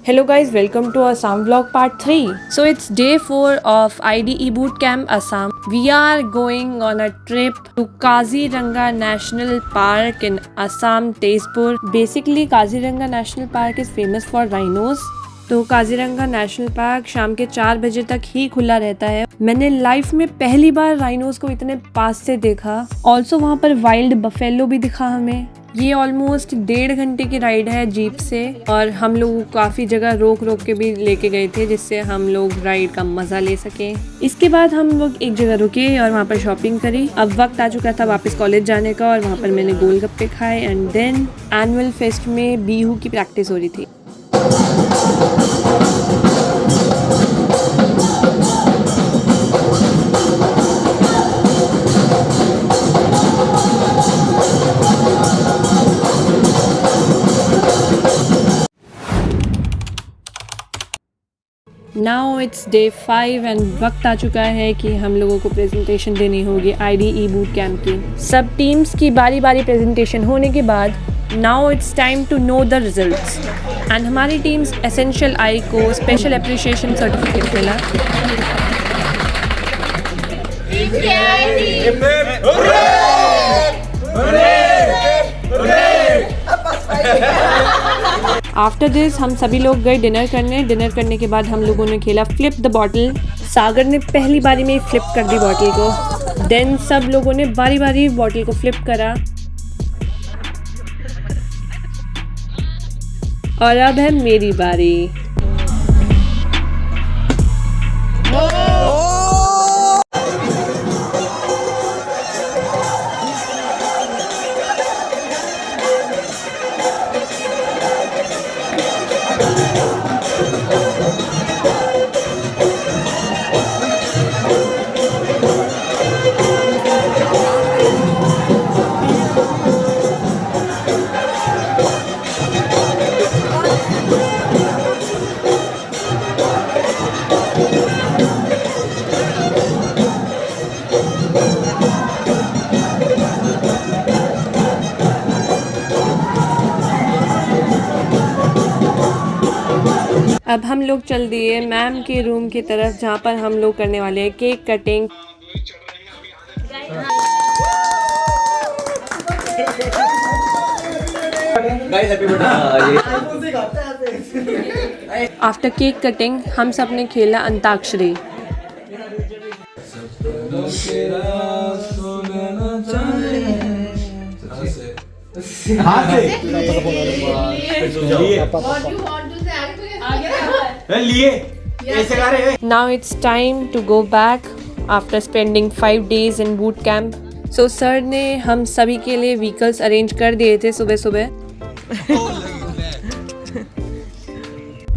Hello guys, welcome to Assam vlog part 3. So it's day 4 of IDE boot camp Assam. We are going on a trip to Kaziranga National Park in Assam, Tezpur. Basically Kaziranga National Park is famous for rhinos. तो Kaziranga national park शाम के 4 बजे तक ही खुला रहता है। मैंने life में पहली बार राइनोस को इतने पास से देखा। ऑल्सो वहाँ पर वाइल्ड बफेलो भी दिखा हमें। ये ऑलमोस्ट 1.5 घंटे की राइड है जीप से और हम लोग काफ़ी जगह रोक रोक के भी लेके गए थे जिससे हम लोग राइड का मज़ा ले सकें। इसके बाद हम लोग एक जगह रुके और वहाँ पर शॉपिंग करी। अब वक्त आ चुका था वापस कॉलेज जाने का और वहाँ पर मैंने गोलगप्पे खाए एंड देन एनुअल फेस्ट में बीहू की प्रैक्टिस हो रही थी। नाउ इट्स डे 5 एंड वक्त आ चुका है कि हम लोगों को प्रेजेंटेशन देनी होगी IDE बूट कैम्प की। सब टीम्स की बारी बारी प्रेजेंटेशन होने के बाद now it's time to know the results and हमारी टीम्स एसेंशियल आई को स्पेशल अप्रिशिएशन सर्टिफिकेट मिला। आफ्टर दिस हम सभी लोग गए डिनर करने के बाद हम लोगों ने खेला फ्लिप द बॉटल। सागर ने पहली बारी में फ्लिप कर दी बॉटल को। देन सब लोगों ने बारी बारी बॉटल को फ्लिप करा और अब है मेरी बारी। अब हम लोग चल दिए मैम के रूम की तरफ जहाँ पर हम लोग करने वाले हैं cake cutting. After cake cutting हम सब ने खेला antakshari. Now it's time to go back after spending 5 days in boot camp. So sir ने हम सभी के लिए व्हीकल्स अरेंज कर दिए थे सुबह सुबह।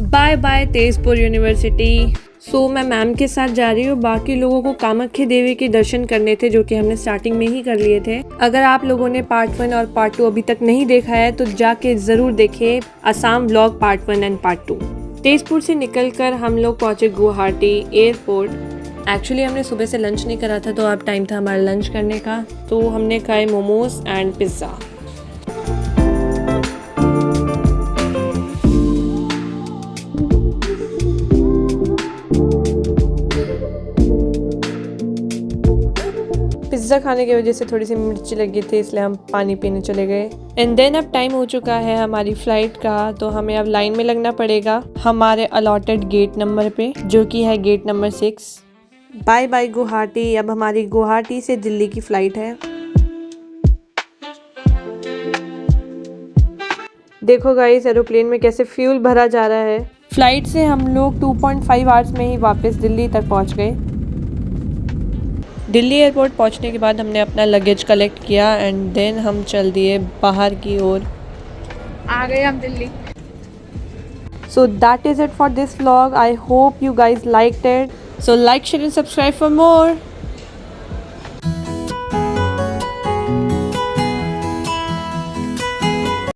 Bye bye Tezpur university. So मैं मैम के साथ जा रही हूँ। बाकी लोगों को कामाख्या देवी के दर्शन करने थे जो कि हमने स्टार्टिंग में ही कर लिए थे। अगर आप लोगों ने पार्ट 1 और पार्ट 2 अभी तक नहीं देखा है तो जाके ज़रूर देखें Assam vlog part 1 and part 2। Tezpur से निकलकर हम लोग पहुँचे गुवाहाटी एयरपोर्ट। एक्चुअली हमने सुबह से लंच नहीं करा था तो अब टाइम था हमारा लंच करने का। तो हमने खाए मोमोज एंड पिज़्ज़ा। पिज़्ज़ा खाने की वजह से थोड़ी सी मिर्ची लगी थी इसलिए हम पानी पीने चले गए। एंड देन अब टाइम हो चुका है हमारी फ़्लाइट का तो हमें अब लाइन में लगना पड़ेगा हमारे अलॉटेड गेट नंबर पे जो कि है gate number 6। Bye bye Guwahati. अब हमारी गुवाहाटी से दिल्ली की फ़्लाइट है। देखो गाइस एरोप्लेन में कैसे फ्यूल भरा जा रहा है। फ़्लाइट से हम लोग 2.5 आवर्स में ही वापस दिल्ली तक पहुंच गए। दिल्ली एयरपोर्ट पहुंचने के बाद हमने अपना लगेज कलेक्ट किया एंड देन हम चल दिए बाहर की ओर। आ गए हम Delhi. So that is it for this vlog. I hope you guys liked it. So like, share and subscribe for more.